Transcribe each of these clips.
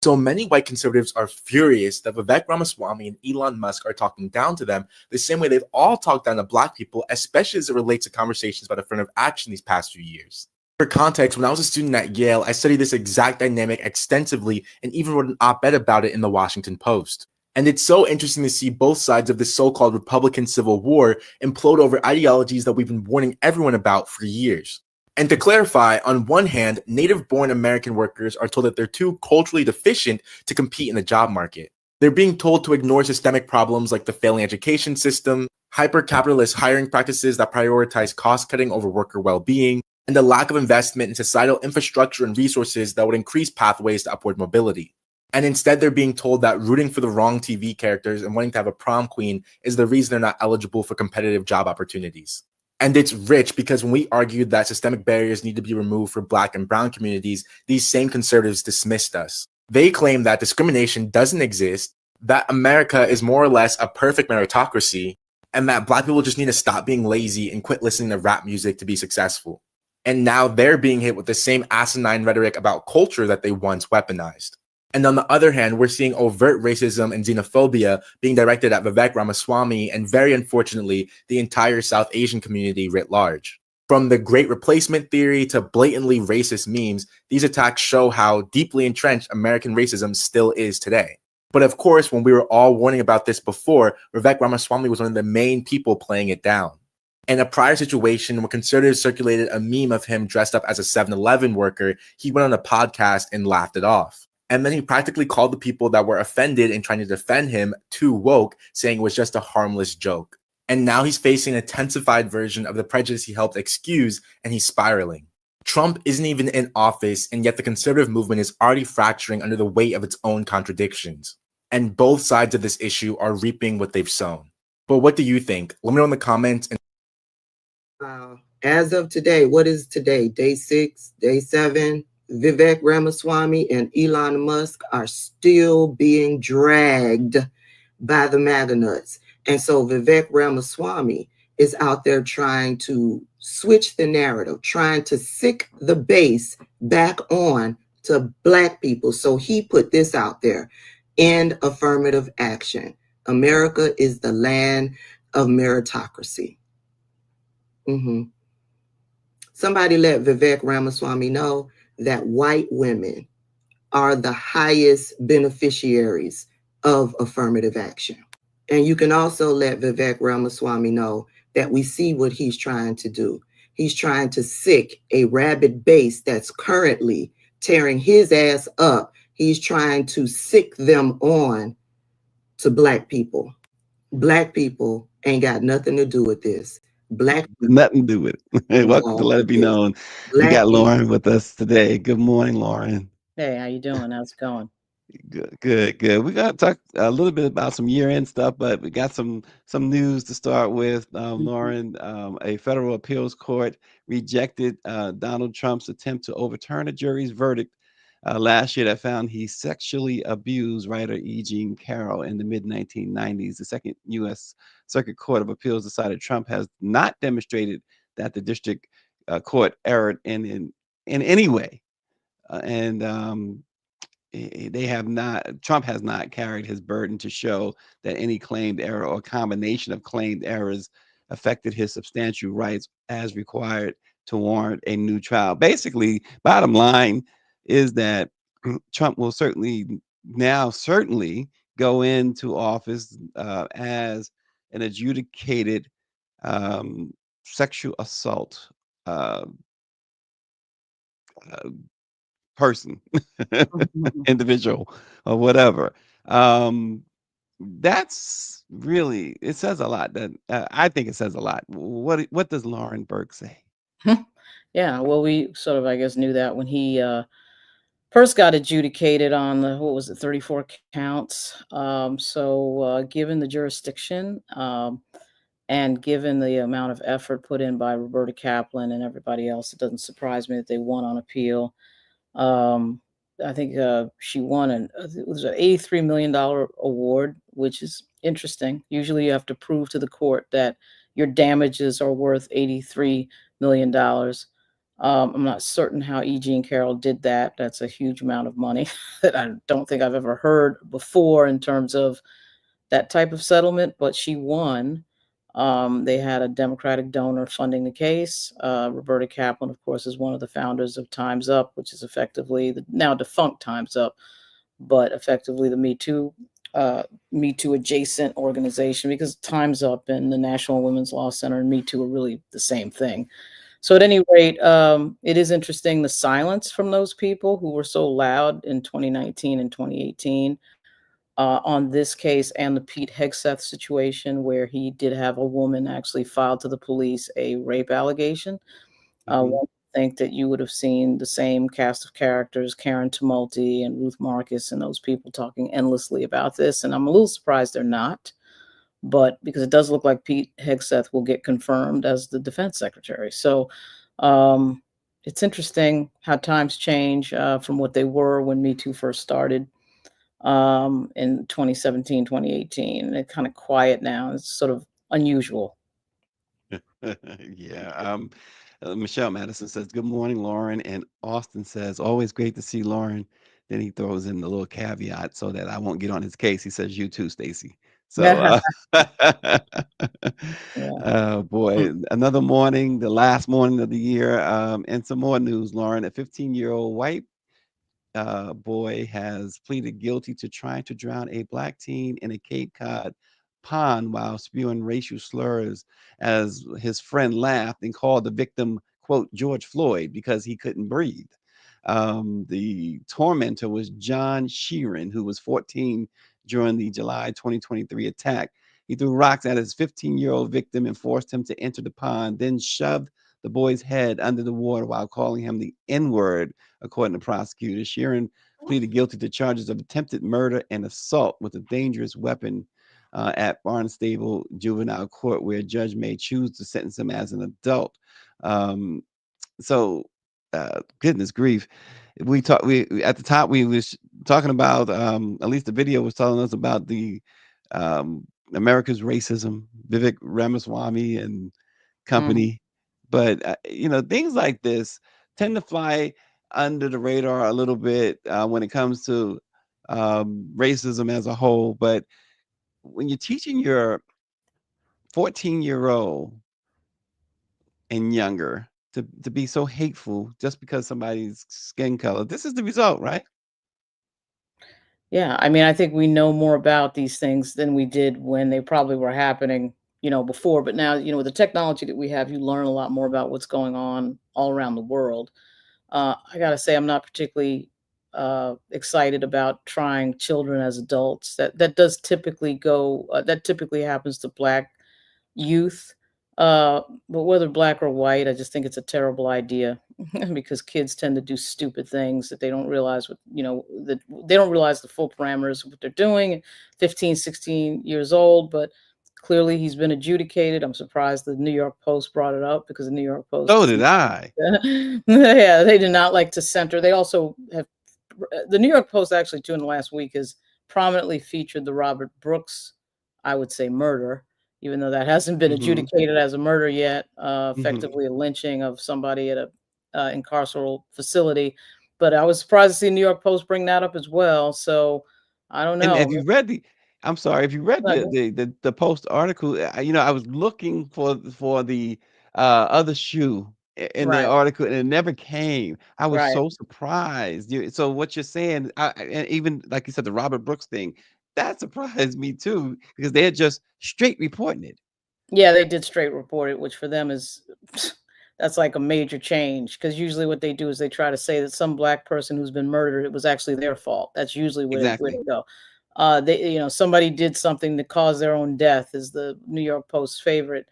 So many white conservatives are furious that Vivek Ramaswamy and Elon Musk are talking down to them the same way they've all talked down to Black people, especially as it relates to conversations about affirmative action these past few years. For context, when I was a student at Yale, I studied this exact dynamic extensively and even wrote an op-ed about it in the Washington Post. And it's so interesting to see both sides of this so-called Republican Civil War implode over ideologies that we've been warning everyone about for years. And to clarify, on one hand, native-born American workers are told that they're too culturally deficient to compete in the job market. They're being told to ignore systemic problems like the failing education system, hyper-capitalist hiring practices that prioritize cost-cutting over worker well-being, and the lack of investment in societal infrastructure and resources that would increase pathways to upward mobility. And instead, they're being told that rooting for the wrong TV characters and wanting to have a prom queen is the reason they're not eligible for competitive job opportunities. And it's rich because when we argued that systemic barriers need to be removed for Black and brown communities, these same conservatives dismissed us. They claim that discrimination doesn't exist, that America is more or less a perfect meritocracy, and that Black people just need to stop being lazy and quit listening to rap music to be successful. And now they're being hit with the same asinine rhetoric about culture that they once weaponized. And on the other hand, we're seeing overt racism and xenophobia being directed at Vivek Ramaswamy and, very unfortunately, the entire South Asian community writ large. From the Great Replacement theory to blatantly racist memes, these attacks show how deeply entrenched American racism still is today. But of course, when we were all warning about this before, Vivek Ramaswamy was one of the main people playing it down. In a prior situation where conservatives circulated a meme of him dressed up as a 7-Eleven worker, he went on a podcast and laughed it off. And then he practically called the people that were offended and trying to defend him too woke, saying it was just a harmless joke. And now he's facing an intensified version of the prejudice he helped excuse, and he's spiraling. Trump isn't even in office, and yet the conservative movement is already fracturing under the weight of its own contradictions. And both sides of this issue are reaping what they've sown. But what do you think? Let me know in the comments. As of today, what is today? Day 6, day 7? Vivek Ramaswamy and Elon Musk are still being dragged by the MAGA nuts. And so Vivek Ramaswamy is out there trying to switch the narrative, trying to sick the base back on to Black people. So he put this out there: end affirmative action. America is the land of meritocracy. Somebody let Vivek Ramaswamy know that white women are the highest beneficiaries of affirmative action. And you can also let Vivek Ramaswamy know that we see what he's trying to do. He's trying to sick a rabid base that's currently tearing his ass up. He's trying to sick them on to Black people. Black people ain't got nothing to do with this. Nothing to do with it. Welcome to Let It Be Known. We got Lauren with us today. Good morning, Lauren. Hey, how you doing? How's it going? Good. We got to talk a little bit about some year-end stuff, but we got some news to start with. Lauren, a federal appeals court rejected Donald Trump's attempt to overturn a jury's verdict last year that found he sexually abused writer E. Jean Carroll in the mid-1990s. The Second U.S. Circuit Court of Appeals decided Trump has not demonstrated that the district court erred in any way, Trump has not carried his burden to show that any claimed error or combination of claimed errors affected his substantial rights as required to warrant a new trial. Basically, bottom line is that Trump will certainly go into office as an adjudicated sexual assault person, individual, or whatever. That's really, it says a lot. That I think it says a lot. What does Lauren Burke say? Yeah, well, we sort of, I guess, knew that when he first got adjudicated on the, 34 counts. Given the jurisdiction and given the amount of effort put in by Roberta Kaplan and everybody else, it doesn't surprise me that they won on appeal. I think she won it was an $83 million award, which is interesting. Usually you have to prove to the court that your damages are worth $83 million. I'm not certain how E. Jean Carroll did that. That's a huge amount of money that I don't think I've ever heard before in terms of that type of settlement, but she won. They had a Democratic donor funding the case. Roberta Kaplan, of course, is one of the founders of Time's Up, which is effectively the now defunct Time's Up, but effectively the Me Too adjacent organization, because Time's Up and the National Women's Law Center and Me Too are really the same thing. So at any rate, it is interesting the silence from those people who were so loud in 2019 and 2018 on this case and the Pete Hegseth situation, where he did have a woman actually filed to the police a rape allegation. Mhm. One would think that you would have seen the same cast of characters, Karen Tumulty and Ruth Marcus, and those people talking endlessly about this. And I'm a little surprised they're not, but because it does look like Pete Hegseth will get confirmed as the defense secretary. So it's interesting how times change from what they were when Me Too first started in 2017, 2018. It's kind of quiet now. It's sort of unusual. Yeah. Michelle Madison says, "Good morning, Lauren." And Austin says, "Always great to see Lauren." Then he throws in the little caveat so that I won't get on his case. He says, "You too, Stacy." So, Yeah. oh boy, another morning, the last morning of the year, and some more news, Lauren. A 15-year-old white boy has pleaded guilty to trying to drown a black teen in a Cape Cod pond while spewing racial slurs as his friend laughed and called the victim, quote, George Floyd, because he couldn't breathe. The tormentor was John Sheeran, who was 14 during the July 2023 attack. He threw rocks at his 15-year-old victim and forced him to enter the pond, then shoved the boy's head under the water while calling him the N-word, according to prosecutors. Sheeran pleaded guilty to charges of attempted murder and assault with a dangerous weapon at Barnstable Juvenile Court, where a judge may choose to sentence him as an adult. Um, so, goodness grief, we at the top we was talking about at least the video was telling us about the America's racism, Vivek Ramaswamy and Mhm. company. But things like this tend to fly under the radar a little bit when it comes to racism as a whole. But when you're teaching your 14-year-old and younger to be so hateful just because somebody's skin color, this is the result, right? Yeah, I mean, I think we know more about these things than we did when they probably were happening, before. But now, with the technology that we have, you learn a lot more about what's going on all around the world. I gotta say, I'm not particularly excited about trying children as adults. That does typically go. That typically happens to Black youth. But whether black or white, I just think it's a terrible idea because kids tend to do stupid things that they don't realize that they don't realize the full parameters of what they're doing. 15, 16 years old, but clearly he's been adjudicated. I'm surprised the New York Post brought it up because the New York Post So does did I. yeah, they did not like to center. They also have the New York Post actually too in the last week has prominently featured the Robert Brooks, I would say, murder, even though that hasn't been Hmm. adjudicated as a murder yet, Hmm. effectively a lynching of somebody at a incarceral facility. But I was surprised to see New York Post bring that up as well. So I don't And have know. you read the I'm sorry, if you read Uh, the Post article, I was looking for the other shoe in the Right, article and it never came. I was right. so surprised. So what you're saying, and even like you said, the Robert Brooks thing, that surprised me too, because they're just straight reporting it. Yeah, they did straight report it, which for them is that's like a major change because usually what they do is they try to say that some black person who's been murdered, it was actually their fault. That's usually where they Exactly. go. Somebody did something to cause their own death is the New York Post's favorite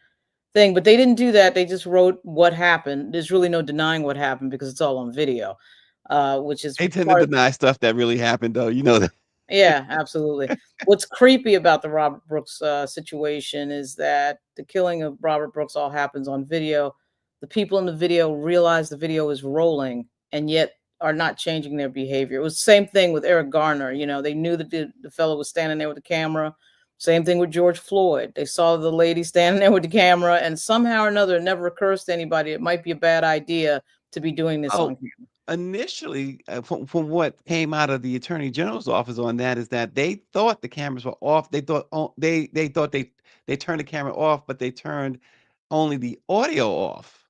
thing, but they didn't do that. They just wrote what happened. There's really no denying what happened because it's all on video, which is They tend to part of deny stuff that really happened, though. You know that. yeah, absolutely. What's creepy about the Robert Brooks situation is that the killing of Robert Brooks all happens on video. The people in the video realize the video is rolling and yet are not changing their behavior. It was the same thing with Eric Garner. They knew that the fellow was standing there with the camera. Same thing with George Floyd. They saw the lady standing there with the camera, and somehow or another, it never occurs to anybody it might be a bad idea to be doing this Oh, on camera. initially, from what came out of the attorney general's office on that is that they thought the cameras were off. They thought they thought they turned the camera off, but they turned only the audio off.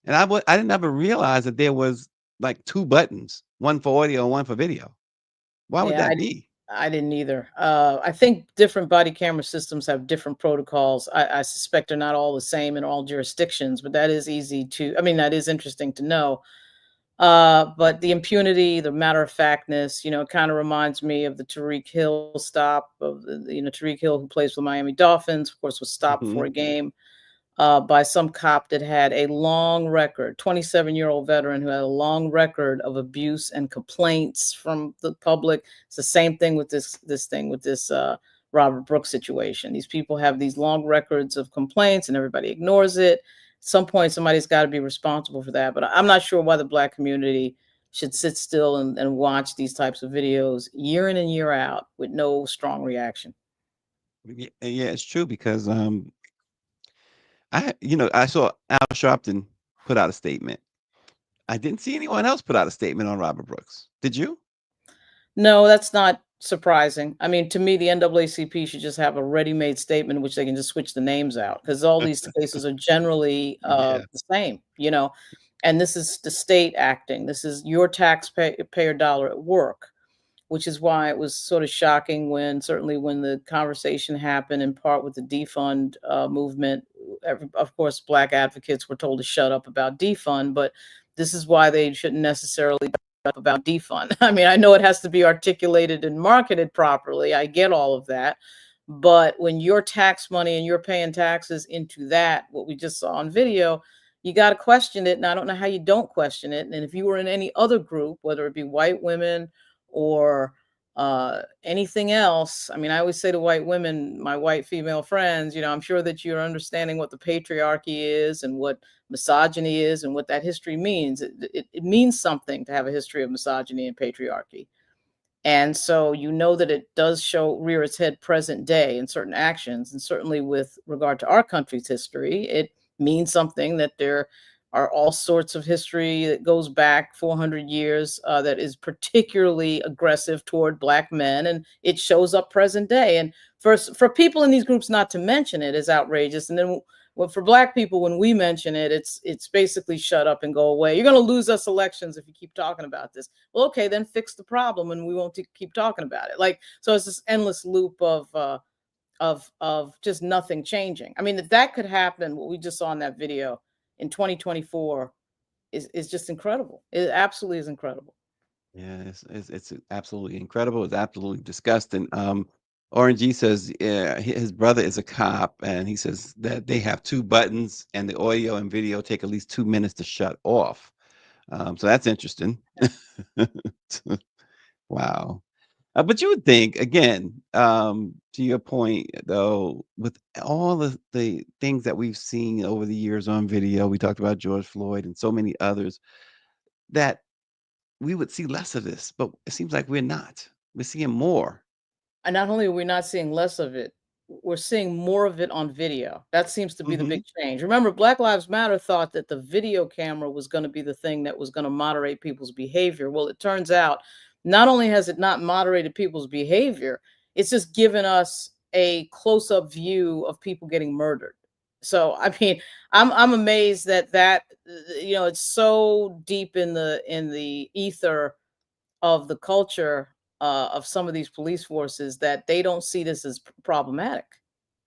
And I didn't ever realize that there was like two buttons, one for audio and one for video. Why would Yeah, that be? I didn't either. I think different body camera systems have different protocols. I suspect they're not all the same in all jurisdictions, but that is easy to, I mean, that is interesting to know. But the impunity, the matter of factness, you know, kind of reminds me of the Tariq Hill stop of Tariq Hill, who plays for Miami Dolphins, of course, was stopped for a game by some cop that had a long record, 27-year-old veteran who had a long record of abuse and complaints from the public. It's the same thing with this Robert Brooks situation. These people have these long records of complaints and everybody ignores it. At some point, somebody's got to be responsible for that. But I'm not sure why the Black community should sit still and watch these types of videos year in and year out with no strong reaction. Yeah, it's true because I saw Al Sharpton put out a statement. I didn't see anyone else put out a statement on Robert Brooks. Did you? No, that's not surprising. I mean, to me, the NAACP should just have a ready-made statement in which they can just switch the names out, because all these cases are generally Yeah. the same, you know. And this is the state acting. This is your taxpayer dollar at work, which is why it was sort of shocking when the conversation happened in part with the defund movement. Of course, Black advocates were told to shut up about defund, but this is why they shouldn't necessarily shut up about defund. I mean, I know it has to be articulated and marketed properly. I get all of that. But when your tax money and you're paying taxes into that, what we just saw on video, you got to question it. And I don't know how you don't question it. And if you were in any other group, whether it be white women or anything else, I mean, I always say to white women, my white female friends, you know, I'm sure that you're understanding what the patriarchy is and what misogyny is and what that history means. It means something to have a history of misogyny and patriarchy. And so you know that it does rear its head present day in certain actions. And certainly with regard to our country's history, it means something that there are all sorts of history that goes back 400 years that is particularly aggressive toward Black men, and it shows up present day. And for people in these groups not to mention it is outrageous. And then for Black people, when we mention it, it's basically shut up and go away. You're going to lose us elections if you keep talking about this. Well, okay, then fix the problem, and we won't keep talking about it. Like, so it's this endless loop of just nothing changing. I mean, that could happen. What we just saw in that video in 2024 is just incredible. It absolutely is incredible. Yeah, it's absolutely incredible. It's absolutely disgusting. Orange G says his brother is a cop, and he says that they have two buttons, and the audio and video take at least 2 minutes to shut off. So that's interesting. Wow. But you would think, again, to your point, though, with all the things that we've seen over the years on video, we talked about George Floyd and so many others, that we would see less of this, but it seems like we're not. We're seeing more. And not only are we not seeing less of it, we're seeing more of it on video. That seems to be the big change. Remember, Black Lives Matter thought that the video camera was going to be the thing that was going to moderate people's behavior. Well, it turns out not only has it not moderated people's behavior, it's just given us a close-up view of people getting murdered. So, I mean, I'm amazed that you know, it's so deep in the ether of the culture of some of these police forces that they don't see this as problematic.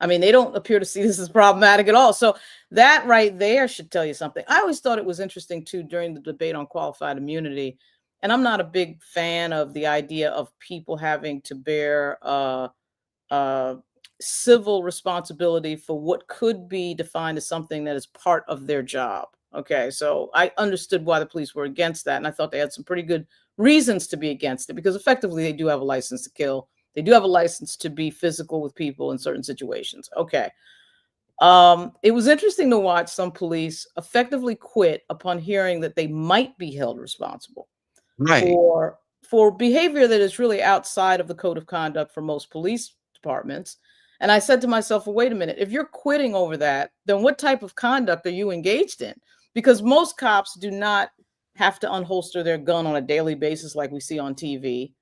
I mean, they don't appear to see this as problematic at all. So that right there should tell you something. I always thought it was interesting too during the debate on qualified immunity, and I'm not a big fan of the idea of people having to bear civil responsibility for what could be defined as something that is part of their job. Okay, so I understood why the police were against that, and I thought they had some pretty good reasons to be against it, because effectively they do have a license to kill. They do have a license to be physical with people in certain situations. Okay. It was interesting to watch some police effectively quit upon hearing that they might be held responsible Right. for behavior that is really outside of the code of conduct for most police departments. And I said to myself, well, wait a minute, if you're quitting over that, then what type of conduct are you engaged in? Because most cops do not have to unholster their gun on a daily basis like we see on TV.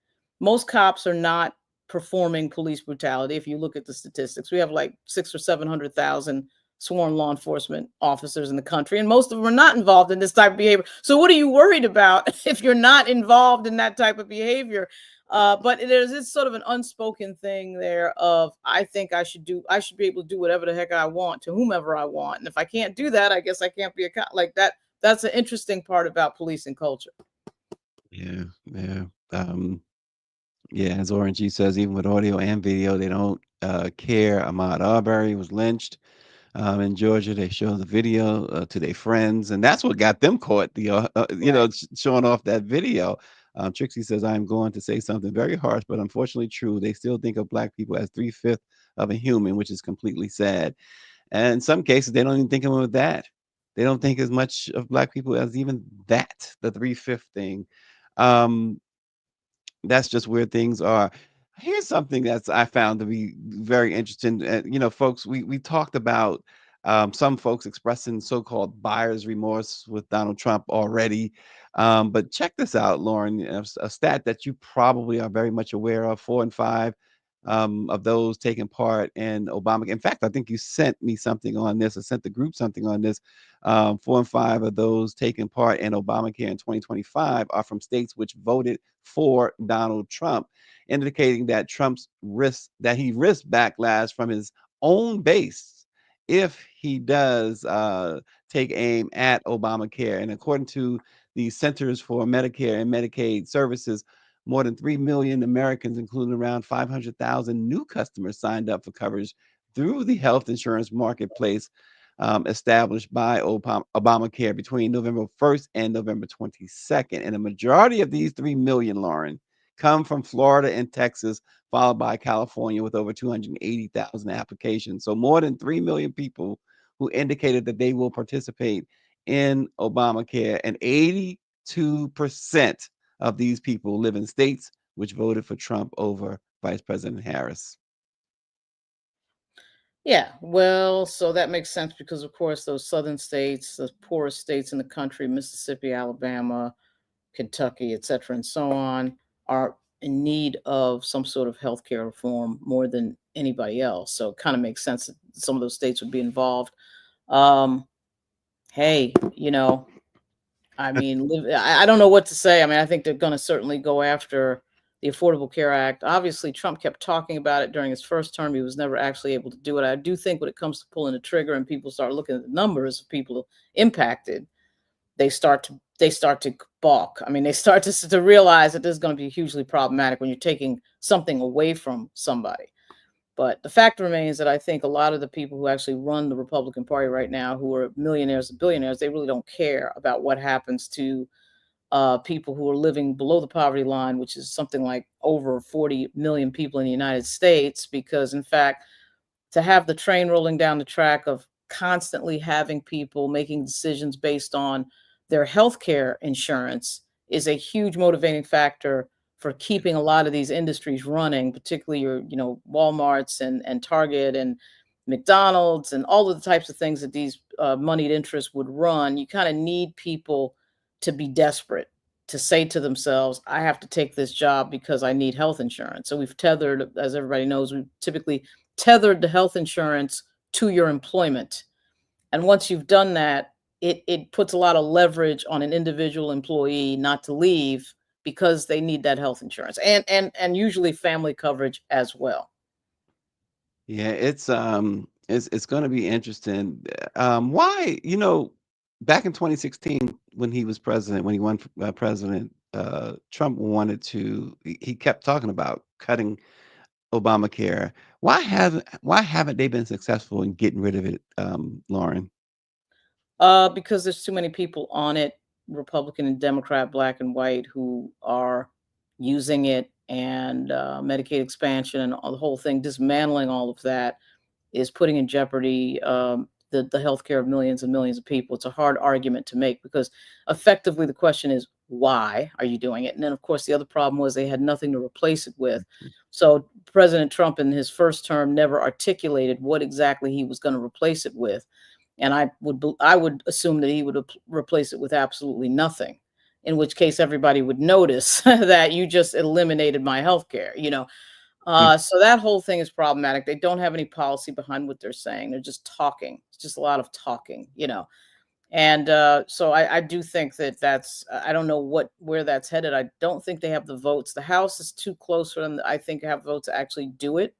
Most cops are not performing police brutality. If you look at the statistics, we have like 600,000 or 700,000 sworn law enforcement officers in the country, and most of them are not involved in this type of behavior. So what are you worried about if you're not involved in that type of behavior? But there's this sort of an unspoken thing there of, I think I should be able to do whatever the heck I want to whomever I want. And if I can't do that, I guess I can't be a cop. Like that. That's an interesting part about policing culture. Yeah, yeah. Yeah, as Orange G says, even with audio and video, they don't care. Ahmaud Arbery was lynched in Georgia. They show the video to their friends, and that's what got them caught. Showing off that video. Trixie says, "I'm going to say something very harsh, but unfortunately true. They still think of Black people as 3/5 of a human, which is completely sad. And in some cases, they don't even think of them with that. They don't think as much of Black people as even that, the 3/5 thing." Um, that's just where things are. Here's something that's I found to be very interesting. Folks, we talked about some folks expressing so-called buyer's remorse with Donald Trump already. But check this out, Lauren, a stat that you probably are very much aware of: 4 in 5 of those taking part in Obama. In fact, I think you sent me something on this, or sent the group something on this. 4 in 5 of those taking part in Obamacare in 2025 are from states which voted for Donald Trump, indicating that he risks backlash from his own base if he does take aim at Obamacare. And according to the Centers for Medicare and Medicaid Services, more than 3 million Americans, including around 500,000 new customers, signed up for coverage through the health insurance marketplace established by Obamacare between November 1st and November 22nd. And a majority of these 3 million, Lauren, come from Florida and Texas, followed by California with over 280,000 applications. So more than 3 million people who indicated that they will participate in Obamacare, and 82% of these people live in states which voted for Trump over Vice President Harris. Yeah, well, so that makes sense because, of course, those southern states, the poorest states in the country, Mississippi, Alabama, Kentucky, et cetera, and so on, are in need of some sort of healthcare reform more than anybody else. So it kind of makes sense that some of those states would be involved. Hey, I mean, I don't know what to say. I mean, I think they're going to certainly go after the Affordable Care Act. Obviously, Trump kept talking about it during his first term. He was never actually able to do it. I do think when it comes to pulling the trigger and people start looking at the numbers of people impacted, they start to balk. I mean, they start to realize that this is going to be hugely problematic when you're taking something away from somebody. But the fact remains that I think a lot of the people who actually run the Republican Party right now, who are millionaires and billionaires, they really don't care about what happens to people who are living below the poverty line, which is something like over 40 million people in the United States. Because, in fact, to have the train rolling down the track of constantly having people making decisions based on their healthcare insurance is a huge motivating factor for keeping a lot of these industries running, particularly your, Walmarts and Target and McDonald's and all of the types of things that these moneyed interests would run. You kind of need people to be desperate, to say to themselves, I have to take this job because I need health insurance. So we've tethered, as everybody knows, we've typically tethered the health insurance to your employment. And once you've done that, it puts a lot of leverage on an individual employee not to leave because they need that health insurance and usually family coverage as well. Yeah, it's going to be interesting. Why, back in 2016 when he was president, when he won president, Trump he kept talking about cutting Obamacare. Why haven't they been successful in getting rid of it, Lauren? Because there's too many people on it, Republican and Democrat, black and white, who are using it, and Medicaid expansion and the whole thing, dismantling all of that is putting in jeopardy the healthcare of millions and millions of people. It's a hard argument to make because effectively the question is, why are you doing it? And then, of course, the other problem was they had nothing to replace it with. So President Trump in his first term never articulated what exactly he was going to replace it with. And I would assume that he would replace it with absolutely nothing. in which case everybody would notice that you just eliminated my health care, you know. So that whole thing is problematic. They don't have any policy behind what they're saying. They're just talking. It's just a lot of talking, you know. And so I do think that I don't know where that's headed. I don't think they have the votes. The House is too close for them, I think, to have votes to actually do it,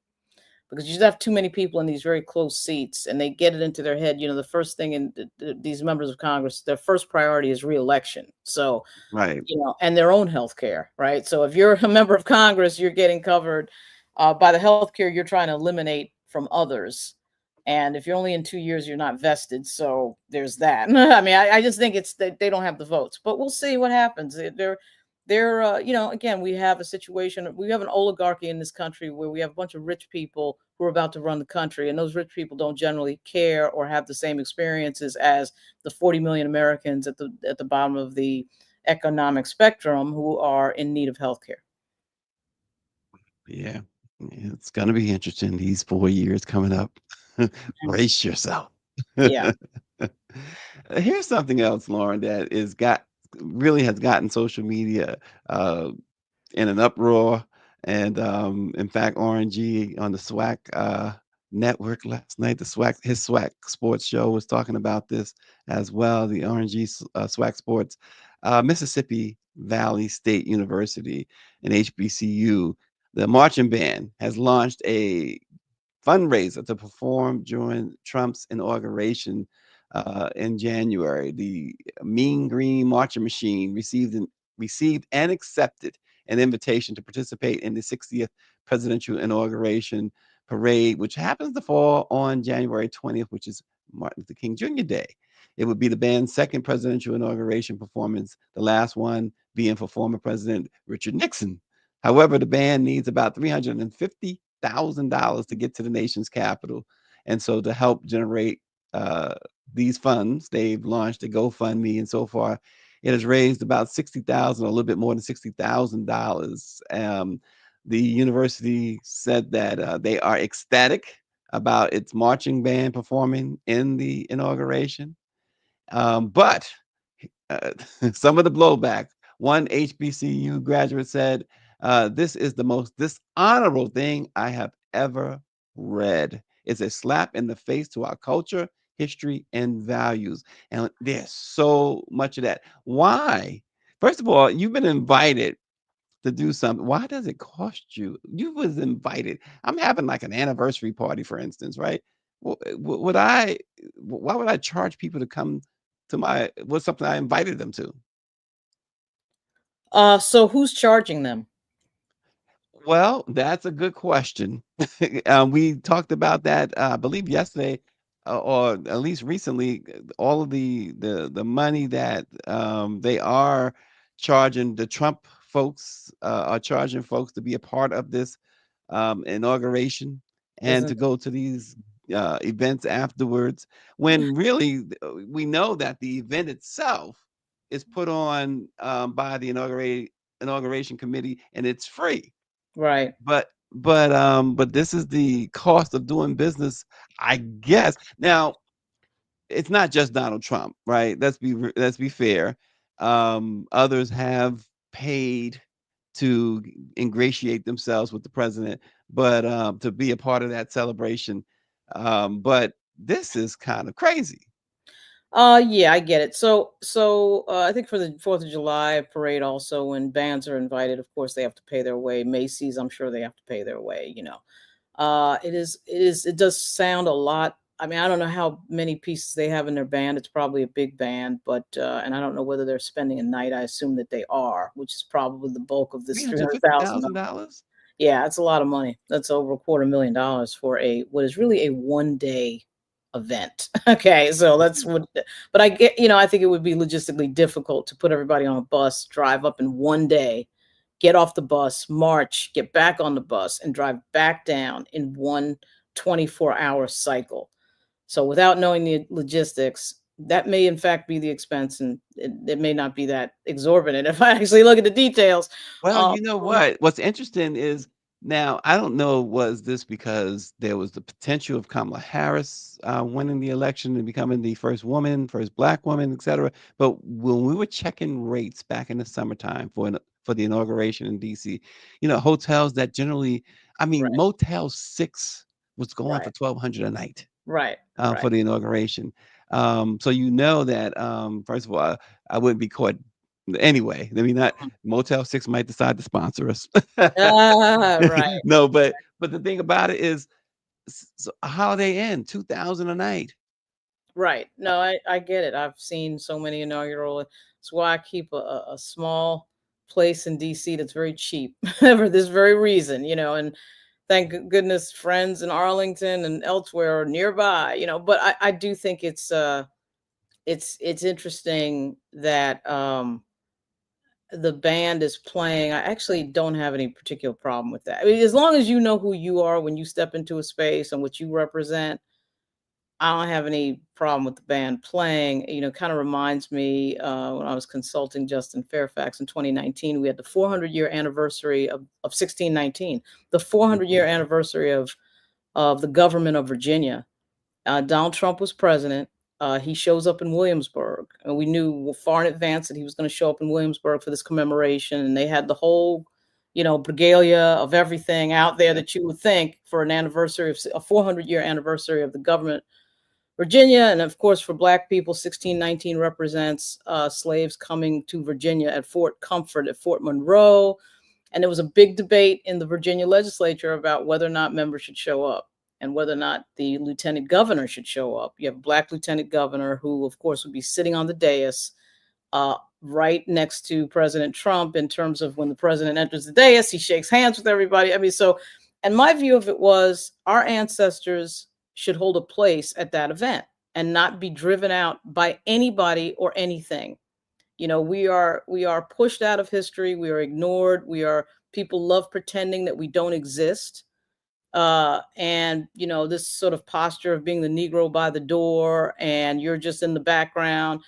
because you just have too many people in these very close seats, and they get it into their head. You know, the first thing in these members of Congress, their first priority is reelection. So, Right. you know, and their own health care, right? So if you're a member of Congress, you're getting covered by the health care you're trying to eliminate from others. And if you're only in 2 years, you're not vested. So there's that. I mean, I just think it's that they don't have the votes, but we'll see what happens. They're you know, again, we have a situation, we have an oligarchy in this country where we have a bunch of rich people who are about to run the country. And those rich people don't generally care or have the same experiences as the 40 million Americans at the bottom of the economic spectrum who are in need of health care. Yeah. It's going to be interesting these 4 years coming up. Brace yourself. Yeah. Here's something else, Lauren, that really has gotten social media in an uproar. And in fact, RNG on the SWAC network last night, his SWAC Sports show was talking about this as well. The RNG SWAC Sports, Mississippi Valley State University and HBCU, the marching band has launched a fundraiser to perform during Trump's inauguration in January. The Mean Green Marching Machine received and accepted an invitation to participate in the 60th presidential inauguration parade, which happens to fall on January 20th, which is Martin Luther King Jr. Day. It would be the band's second presidential inauguration performance, the last one being for former President Richard Nixon. However, the band needs about $350,000 to get to the nation's capital. And so to help generate these funds, they've launched a GoFundMe, and so far it has raised about $60,000, a little bit more than $60,000. The university said that they are ecstatic about its marching band performing in the inauguration. But some of the blowback, one HBCU graduate said, this is the most dishonorable thing I have ever read. It's a slap in the face to our culture, history, and values. And there's so much of that. Why? First of all, you've been invited to do something. Why does it cost you? You was invited. I'm having like an anniversary party, for instance, right? Why would I charge people to come to what's something I invited them to? So who's charging them? Well, that's a good question. We talked about that, I believe yesterday, or at least recently. All of the money that they are charging the Trump folks are charging folks to be a part of this inauguration and to Isn't go to these events afterwards. When really we know that the event itself is put on by the inauguration committee, and it's free. right? But this is the cost of doing business, I guess. Now, it's not just Donald Trump, right? Let's be fair. Others have paid to ingratiate themselves with the president, but to be a part of that celebration. But this is kind of crazy. Yeah, I get it. So I think for the 4th of July parade also, when bands are invited, of course they have to pay their way. Macy's, I'm sure they have to pay their way, you know. It does sound a lot. I mean, I don't know how many pieces they have in their band. It's probably a big band, but and I don't know whether they're spending a night. I assume that they are, which is probably the bulk of this $300,000. $350,000? Yeah, that's a lot of money. That's over $250,000 for what is really a 1-day event. Okay, so that's what. But I get, I think it would be logistically difficult to put everybody on a bus, drive up in 1 day, get off the bus, march, get back on the bus, and drive back down in one 24-hour cycle. So without knowing the logistics, that may in fact be the expense, and it may not be that exorbitant if I actually look at the details. Well, you know what? What's interesting is Now, I don't know, was this because there was the potential of Kamala Harris winning the election and becoming the first woman, first Black woman, et cetera. But when we were checking rates back in the summertime for the inauguration in DC, hotels that generally, I mean, Right, Motel 6 was going for right, $1,200 a night right, for right. the inauguration. So that first of all, I wouldn't be caught anyway. I mean, not Motel 6 might decide to sponsor us. Ah, right, No, but the thing about it is, so a Holiday Inn, 2,000 a night. right. No, I get it. I've seen so many inaugural. It's why I keep a small place in DC that's very cheap for this very reason, and thank goodness friends in Arlington and elsewhere are nearby, but I do think it's interesting that the band is playing. I actually don't have any particular problem with that. I mean, as long as you know who you are when you step into a space and what you represent, I don't have any problem with the band playing. Kind of reminds me when I was consulting Justin Fairfax in 2019, we had the 400-year anniversary of 1619, the 400-year anniversary of the government of Virginia. Donald Trump was president. He shows up in Williamsburg, and we knew far in advance that he was going to show up in Williamsburg for this commemoration. And they had the whole, regalia of everything out there that you would think for an anniversary of a 400-year anniversary of the government, Virginia. And of course, for Black people, 1619 represents slaves coming to Virginia at Fort Comfort, at Fort Monroe. And there was a big debate in the Virginia legislature about whether or not members should show up and whether or not the lieutenant governor should show up. You have a Black lieutenant governor who, of course, would be sitting on the dais right next to President Trump. In terms of when the president enters the dais, he shakes hands with everybody. I mean, and my view of it was our ancestors should hold a place at that event and not be driven out by anybody or anything. We are pushed out of history. We are ignored. People love pretending that we don't exist. And this sort of posture of being the Negro by the door and you're just in the background.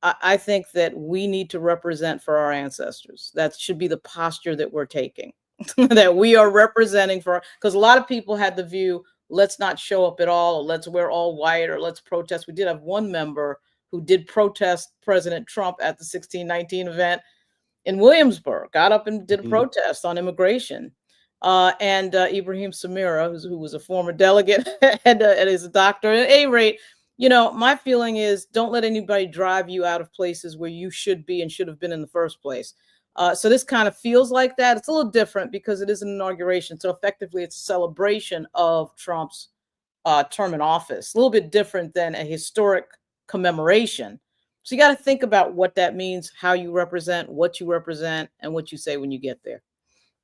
I think that we need to represent for our ancestors. That should be the posture that we're taking, that we are representing because a lot of people had the view, let's not show up at all, or let's wear all white, or let's protest. We did have one member who did protest President Trump at the 1619 event in Williamsburg, got up and did a protest on immigration. And Ibrahim Samira, who was a former delegate and is a doctor. At any rate, my feeling is don't let anybody drive you out of places where you should be and should have been in the first place. So this kind of feels like that. It's a little different because it is an inauguration. So effectively, it's a celebration of Trump's term in office. A little bit different than a historic commemoration. So you got to think about what that means, how you represent, what you represent, and what you say when you get there.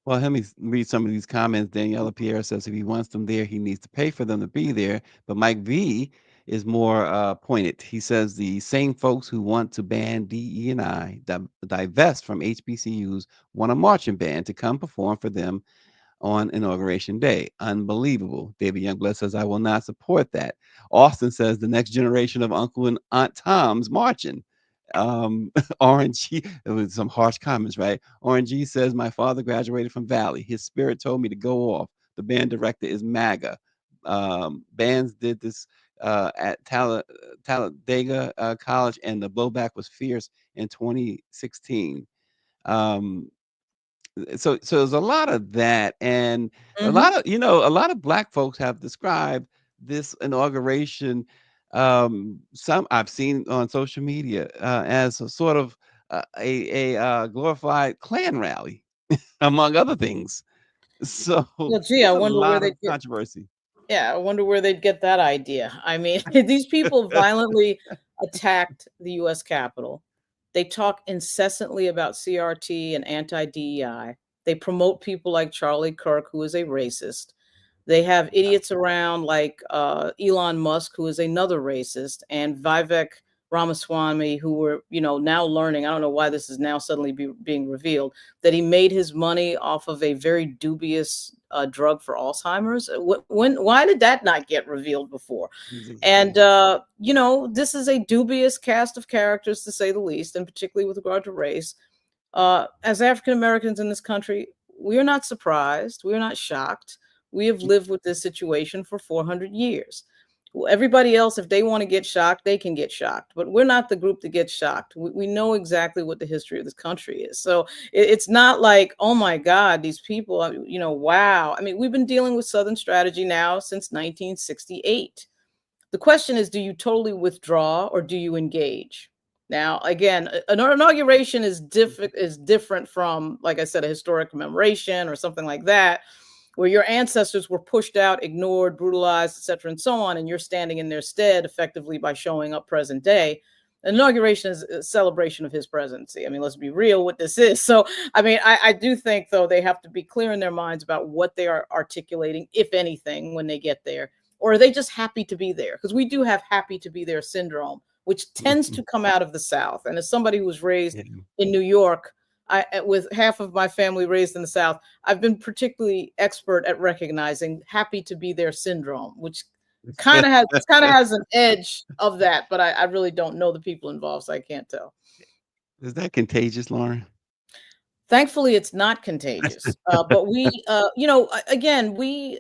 Well, let me read some of these comments. Daniela Pierre says if he wants them there, he needs to pay for them to be there. But Mike V is more pointed. He says the same folks who want to ban DE&I, divest from HBCUs, want a marching band to come perform for them on Inauguration Day. Unbelievable. David Youngblood says, I will not support that. Austin says the next generation of Uncle and Aunt Tom's marching. RNG, it was some harsh comments, right? RNG says, my father graduated from Valley. His spirit told me to go off. The band director is MAGA. Bands did this at Talladega College, and the blowback was fierce in 2016. So there's a lot of that, and a lot of Black folks have described this inauguration, some I've seen on social media, as a sort of a glorified Klan rally, among other things. So Well, gee, I there's a wonder where lot they of controversy. Yeah, I wonder where they'd get that idea. I mean, these people violently attacked the US Capitol. They talk incessantly about CRT and anti-DEI. They promote people like Charlie Kirk, who is a racist. They have idiots around like Elon Musk, who is another racist, and Vivek Ramaswamy, who were, now learning, I don't know why this is now suddenly being revealed, that he made his money off of a very dubious drug for Alzheimer's. Why did that not get revealed before? And, this is a dubious cast of characters, to say the least, and particularly with regard to race. As African Americans in this country, we are not surprised. We are not shocked. We have lived with this situation for 400 years. Everybody else, if they want to get shocked, they can get shocked. But we're not the group that gets shocked. We know exactly what the history of this country is. So it's not like, oh my God, these people, wow. I mean, we've been dealing with Southern strategy now since 1968. The question is, do you totally withdraw or do you engage? Now, again, an inauguration is different from, like I said, a historic commemoration or something like that, where your ancestors were pushed out, ignored, brutalized, et cetera, and so on, and you're standing in their stead effectively by showing up present day. An inauguration is a celebration of his presidency. I mean, let's be real what this is. So, I mean, I do think, though, they have to be clear in their minds about what they are articulating, if anything, when they get there. Or are they just happy to be there? Because we do have happy to be there syndrome, which tends to come out of the South. And as somebody who was raised in New York, with half of my family raised in the South, I've been particularly expert at recognizing happy to be there syndrome, which kind of has an edge of that, but I really don't know the people involved, so I can't tell. Is that contagious, Lauren? Thankfully, it's not contagious. But we, again, we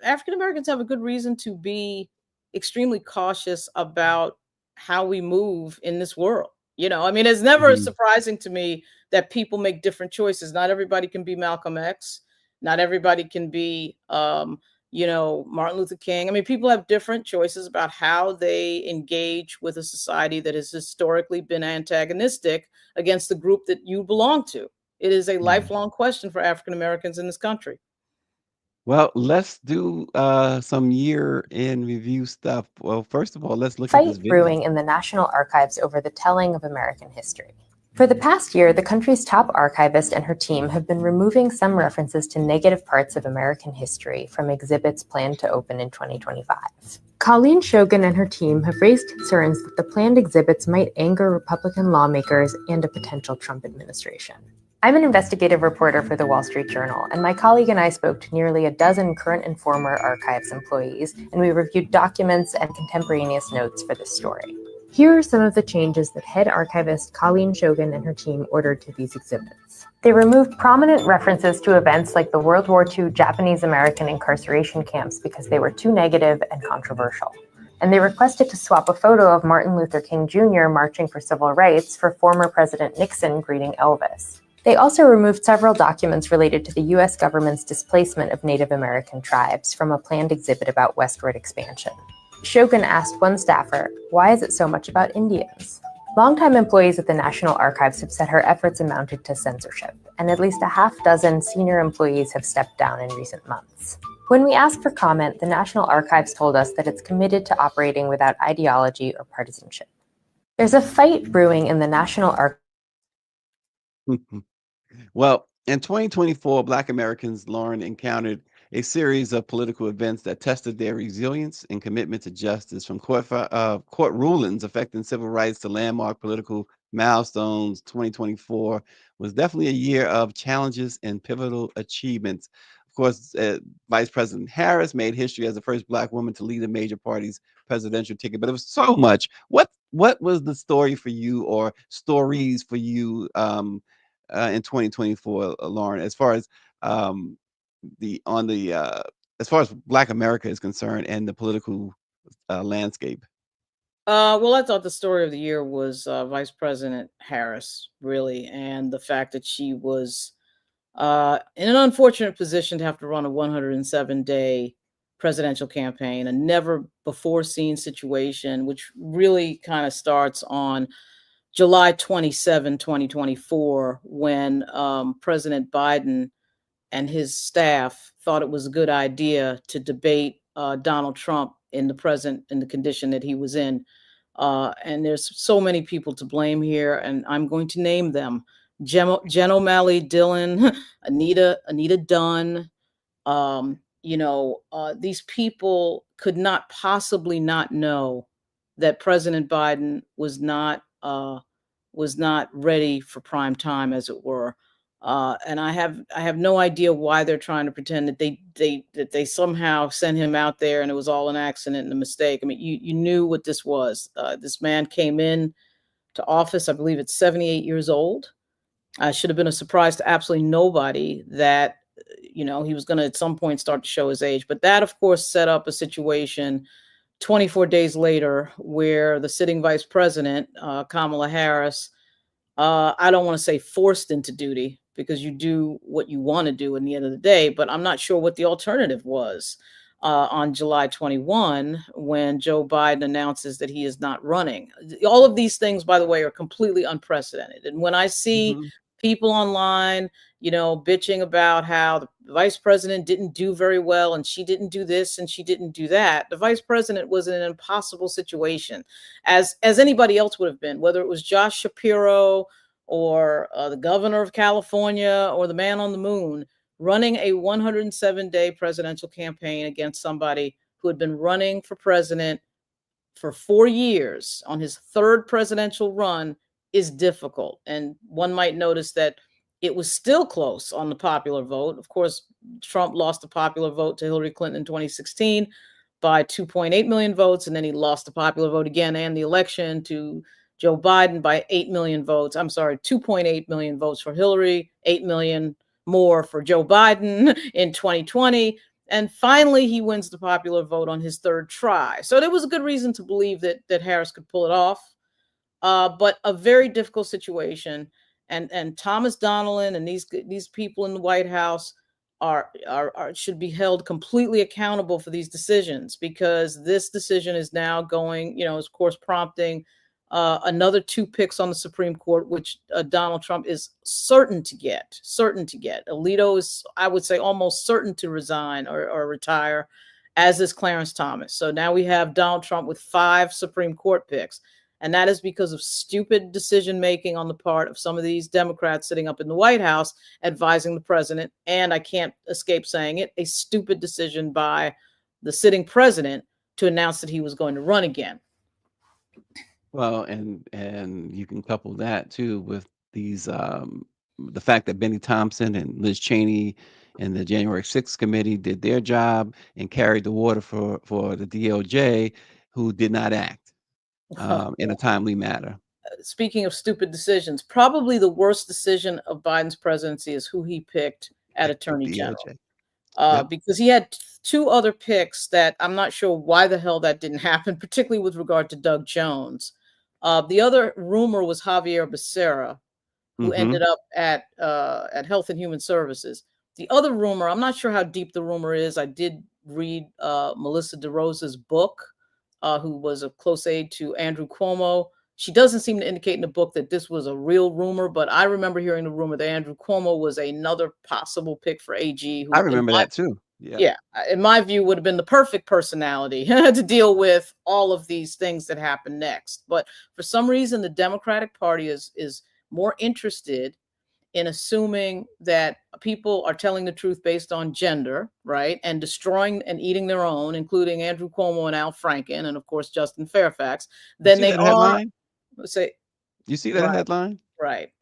African Americans have a good reason to be extremely cautious about how we move in this world. I mean, it's never surprising to me that people make different choices. Not everybody can be Malcolm X. Not everybody can be, Martin Luther King. I mean, people have different choices about how they engage with a society that has historically been antagonistic against the group that you belong to. It is a lifelong question for African Americans in this country. Well, let's do some year in review stuff. Well, first of all, let's look at this Fight video. brewing in the National Archives over the telling of American history. For the past year, the country's top archivist and her team have been removing some references to negative parts of American history from exhibits planned to open in 2025. Colleen Shogan and her team have raised concerns that the planned exhibits might anger Republican lawmakers and a potential Trump administration. I'm an investigative reporter for the Wall Street Journal, and my colleague and I spoke to nearly a dozen current and former archives employees, and we reviewed documents and contemporaneous notes for this story. Here are some of the changes that head archivist Colleen Shogan and her team ordered to these exhibits. They removed prominent references to events like the World War II Japanese-American incarceration camps because they were too negative and controversial. And they requested to swap a photo of Martin Luther King Jr. marching for civil rights for former President Nixon greeting Elvis. They also removed several documents related to the U.S. government's displacement of Native American tribes from a planned exhibit about westward expansion. Shogun asked one staffer, "Why is it so much about Indians?" Longtime employees at the National Archives have said her efforts amounted to censorship, and at least a half dozen senior employees have stepped down in recent months. When we asked for comment, the National Archives told us that it's committed to operating without ideology or partisanship. There's a fight brewing in the National Archives. Well, in 2024, Black Americans, Lauren, encountered a series of political events that tested their resilience and commitment to justice, from court rulings affecting civil rights to landmark political milestones. 2024 was definitely a year of challenges and pivotal achievements. Of course, Vice President Harris made history as the first Black woman to lead a major party's presidential ticket, but it was so much. What was the story for you, or stories for you, in 2024, Lauren, as far as as far as Black America is concerned and the political landscape? Well, I thought the story of the year was Vice President Harris, really, and the fact that she was in an unfortunate position to have to run a 107-day presidential campaign, a never before seen situation, which really kind of starts on July 27, 2024, when President Biden and his staff thought it was a good idea to debate Donald Trump in the condition that he was in. And there's so many people to blame here, and I'm going to name them. Jen O'Malley Dillon, Anita Dunn. These people could not possibly not know that President Biden was not ready for prime time, as it were. And I have no idea why they're trying to pretend that they somehow sent him out there and it was all an accident and a mistake. I mean, you knew what this was. This man came in to office, I believe, at 78 years old. Should have been a surprise to absolutely nobody that you know, he was going to at some point start to show his age. But that, of course, set up a situation 24 days later where the sitting vice president, Kamala Harris, I don't want to say forced into duty, because you do what you want to do in the end of the day, but I'm not sure what the alternative was on July 21 when Joe Biden announces that he is not running. All of these things, by the way, are completely unprecedented. And when I see people online, you know, bitching about how the vice president didn't do very well and she didn't do this and she didn't do that, the vice president was in an impossible situation, as anybody else would have been, whether it was Josh Shapiro or the governor of California or the man on the moon, running a 107-day presidential campaign against somebody who had been running for president for 4 years on his third presidential run is difficult. And one might notice that it was still close on the popular vote. Of course, Trump lost the popular vote to Hillary Clinton in 2016 by 2.8 million votes, and then he lost the popular vote again and the election to Joe Biden by 8 million votes. I'm sorry, 2.8 million votes for Hillary, 8 million more for Joe Biden in 2020. And finally, he wins the popular vote on his third try. So there was a good reason to believe that Harris could pull it off, but a very difficult situation. And Thomas Donilon and these people in the White House are should be held completely accountable for these decisions, because this decision is now going, you know, is of course prompting another 2 picks on the Supreme Court, which Donald Trump is certain to get. Alito is, I would say, almost certain to resign or retire, as is Clarence Thomas. So now we have Donald Trump with 5 Supreme Court picks. And that is because of stupid decision-making on the part of some of these Democrats sitting up in the White House advising the president. And I can't escape saying it, a stupid decision by the sitting president to announce that he was going to run again. Well, and you can couple that too with these the fact that Benny Thompson and Liz Cheney and the January 6th committee did their job and carried the water for the DOJ, who did not act in a timely manner. Speaking of stupid decisions, probably the worst decision of Biden's presidency is who he picked at Attorney General. Because he had 2 other picks that I'm not sure why the hell that didn't happen, particularly with regard to Doug Jones. The other rumor was Javier Becerra, who ended up at Health and Human Services. The other rumor, I'm not sure how deep the rumor is. I did read Melissa DeRosa's book, who was a close aide to Andrew Cuomo. She doesn't seem to indicate in the book that this was a real rumor, but I remember hearing the rumor that Andrew Cuomo was another possible pick for AG. Who, I remember that too. Yeah, in my view, would have been the perfect personality to deal with all of these things that happen next. But for some reason, the Democratic Party is more interested in assuming that people are telling the truth based on gender, right? And destroying and eating their own, including Andrew Cuomo and Al Franken, and of course, Justin Fairfax. Then they are, say, you see that headline? Right.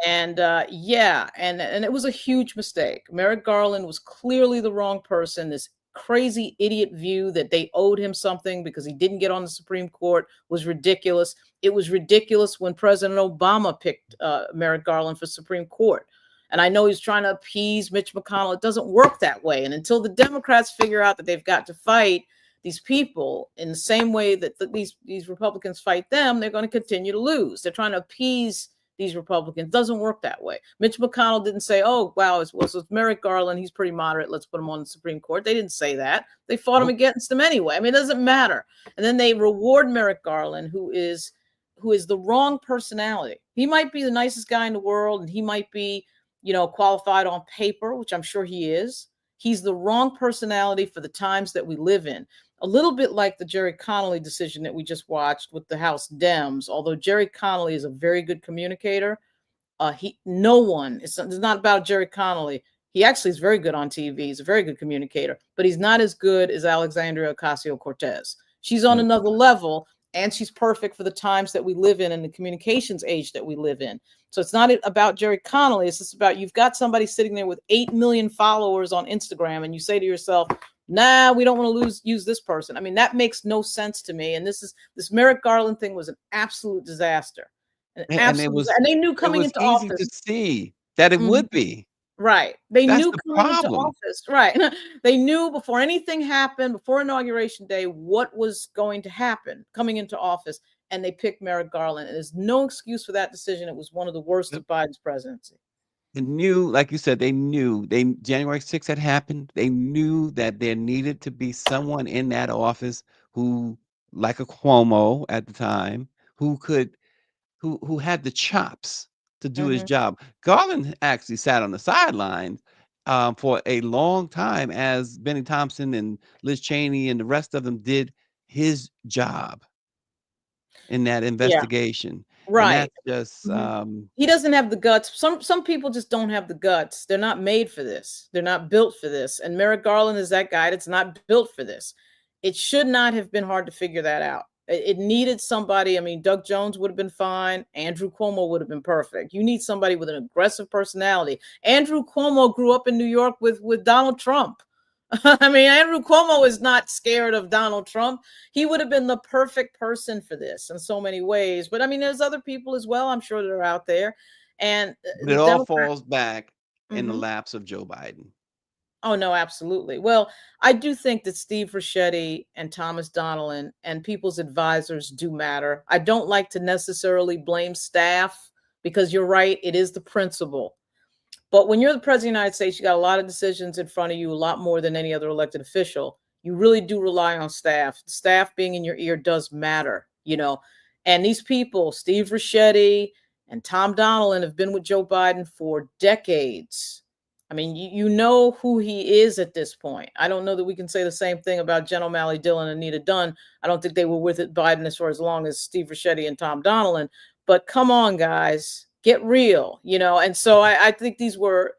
And and it was a huge mistake. Merrick Garland was clearly the wrong person. This crazy idiot view that they owed him something because he didn't get on the Supreme Court was ridiculous. It was ridiculous when President Obama picked Merrick Garland for Supreme Court. And I know he's trying to appease Mitch McConnell. It doesn't work that way. And until the Democrats figure out that they've got to fight these people in the same way that these Republicans fight them, they're going to continue to lose. They're trying to appease these Republicans. It doesn't work that way. Mitch McConnell didn't say, oh, wow, it's Merrick Garland. He's pretty moderate. Let's put him on the Supreme Court. They didn't say that. They fought him against him anyway. I mean, it doesn't matter. And then they reward Merrick Garland, who is the wrong personality. He might be the nicest guy in the world, and he might be, qualified on paper, which I'm sure he is. He's the wrong personality for the times that we live in. A little bit like the Jerry Connolly decision that we just watched with the House Dems. Although Jerry Connolly is a very good communicator, it's not about Jerry Connolly. He actually is very good on TV. He's a very good communicator, but he's not as good as Alexandria Ocasio-Cortez. She's on another level, and she's perfect for the times that we live in and the communications age that we live in. So it's not about Jerry Connolly. It's just about, you've got somebody sitting there with 8 million followers on Instagram, and you say to yourself, nah, we don't want to use this person. I mean, that makes no sense to me. And this Merrick Garland thing was an absolute disaster. And they knew coming into office to see that it would be. Right. They That's knew the coming into problem. office. Right. They knew before anything happened, before Inauguration Day, what was going to happen coming into office. And they picked Merrick Garland. And there's no excuse for that decision. It was one of the worst of Biden's presidency. They knew, like you said, they knew they January 6th had happened. They knew that there needed to be someone in that office who, like a Cuomo at the time, who could who had the chops to do his Mhm. job. Garland actually sat on the sidelines for a long time as Benny Thompson and Liz Cheney and the rest of them did his job in that Yeah. investigation. And Right. that's just Mhm. He doesn't have the guts. Some people just don't have the guts. They're not made for this. They're not built for this. And Merrick Garland is that guy that's not built for this. It should not have been hard to figure that out. It needed somebody. I mean, Doug Jones would have been fine. Andrew Cuomo would have been perfect. You need somebody with an aggressive personality. Andrew Cuomo grew up in New York with Donald Trump. I mean, Andrew Cuomo is not scared of Donald Trump. He would have been the perfect person for this in so many ways. But I mean, there's other people as well, I'm sure, that are out there. And but the it all Democrat. falls back in the Mhm. laps of Joe Biden. Oh, no, absolutely. Well, I do think that Steve Ricchetti and Thomas Donnellan and people's advisors do matter. I don't like to necessarily blame staff because you're right, it is the principle. But when you're the president of the United States, you got a lot of decisions in front of you, a lot more than any other elected official. You really do rely on staff. Staff being in your ear does matter, you know. And these people, Steve Ricchetti and Tom Donnellan, have been with Joe Biden for decades. I mean, you know who he is at this point. I don't know that we can say the same thing about Jen O'Malley Dillon and Anita Dunn. I don't think they were with it Biden as for as long as Steve Ricchetti and Tom Donnellan. But come on, guys, get real, you know. And so I think these were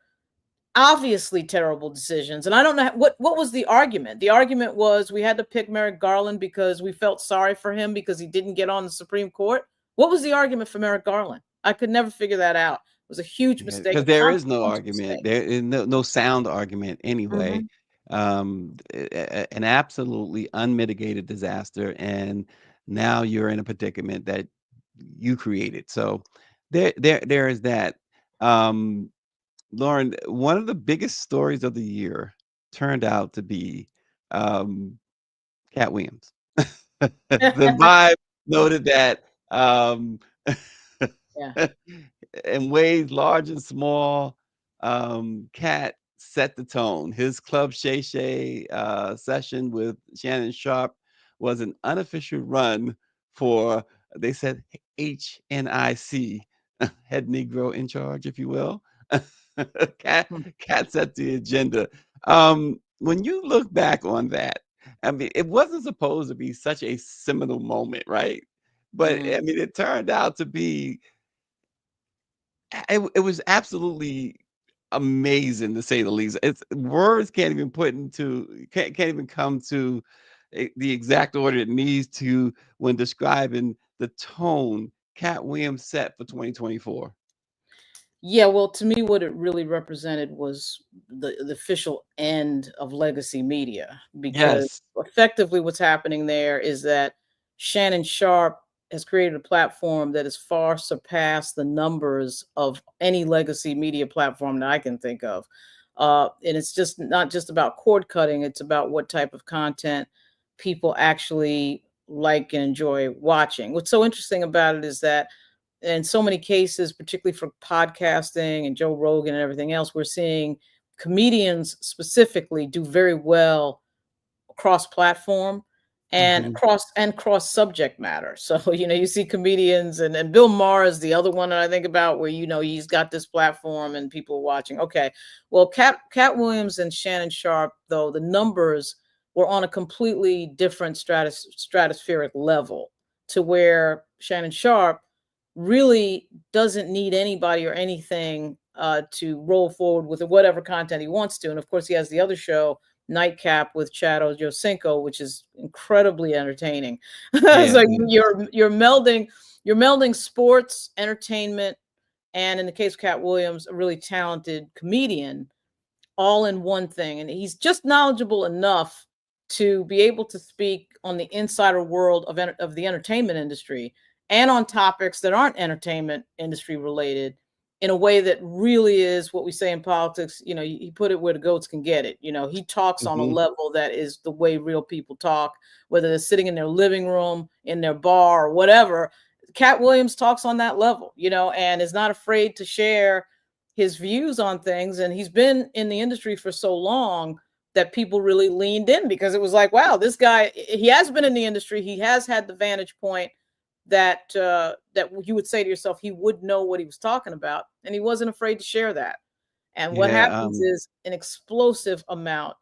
obviously terrible decisions. And I don't know what was the argument. The argument was we had to pick Merrick Garland because we felt sorry for him because he didn't get on the Supreme Court. What was the argument for Merrick Garland? I could never figure that out. It was a huge mistake. Because A there is no consequential argument. mistake. There is no sound argument anyway. Mhm. An absolutely unmitigated disaster, and now you're in a predicament that you created. So there is that. Um, Lauren, one of the biggest stories of the year turned out to be Cat Williams. The Vibe noted that Yeah. in ways large and small, Cat set the tone. His Club Shay Shay session with Shannon Sharp was an unofficial run for, they said, HNIC, head Negro in charge, if you will. Cat, Hmm. Cat set the agenda. When you look back on that, I mean, it wasn't supposed to be such a seminal moment, right? But Mhm. I mean, it turned out to be it was absolutely amazing to say the least. It's words can't even put into can't even come to the exact order it needs to when describing the tone Cat Williams set for 2024. Yeah, well, to me, what it really represented was the official end of legacy media, because Yes. effectively what's happening there is that Shannon Sharp has created a platform that has far surpassed the numbers of any legacy media platform that I can think of. And it's just not just about cord cutting, it's about what type of content people actually like and enjoy watching. What's so interesting about it is that in so many cases, particularly for podcasting and Joe Rogan and everything else, we're seeing comedians specifically do very well cross platform and Mhm. cross subject matter. So, you know, you see comedians and Bill Maher is the other one that I think about where, you know, he's got this platform and people are watching. Okay. Well, Cat Williams and Shannon Sharp, though, the numbers were on a completely different stratospheric level, to where Shannon Sharp really doesn't need anybody or anything to roll forward with whatever content he wants to. And of course, he has the other show, Nightcap, with Chad Ojocinco, which is incredibly entertaining. Yeah. So you're melding sports, entertainment, and in the case of Cat Williams, a really talented comedian, all in one thing. And he's just knowledgeable enough to be able to speak on the insider world of the entertainment industry and on topics that aren't entertainment industry related in a way that really is what we say in politics. You know, he put it where the goats can get it. You know, he talks on a Hmm. level that is the way real people talk, whether they're sitting in their living room, in their bar, or whatever. Cat Williams talks on that level, you know, and is not afraid to share his views on things. And he's been in the industry for so long that people really leaned in, because it was like, wow, this guy, he has been in the industry. He has had the vantage point that that you would say to yourself, he would know what he was talking about, and he wasn't afraid to share that. And what Yeah. happens is an explosive amount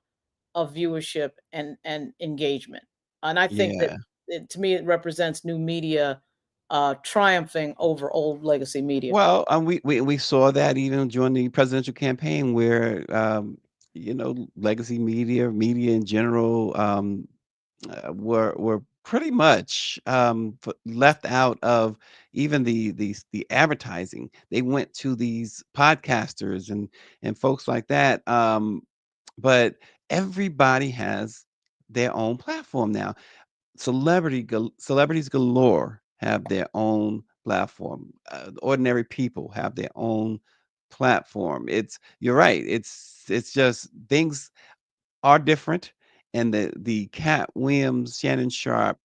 of viewership and engagement. And I think that Yeah. to me, it represents new media triumphing over old legacy media. Well, we saw that even during the presidential campaign, where legacy media in general, were pretty much left out of even the advertising. They went to these podcasters and folks like that. But everybody has their own platform now. Celebrities galore have their own platform. Ordinary people have their own platform. You're right. It's just things are different, and the Cat Williams Shannon Sharp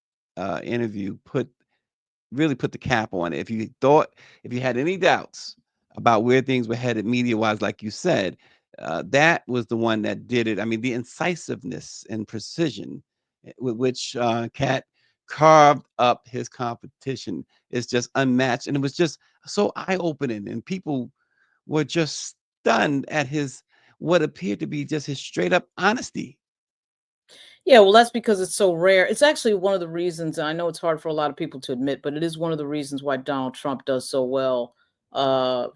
interview really put the cap on it. If you had any doubts about where things were headed media wise, like you said, that was the one that did it. I mean, the incisiveness and precision with which Cat carved up his competition is just unmatched, and it was just so eye opening, and people were just stunned at his what appeared to be just his straight up honesty. Yeah, well, that's because it's so rare. It's actually one of the reasons, and I know it's hard for a lot of people to admit, but it is one of the reasons why Donald Trump does so well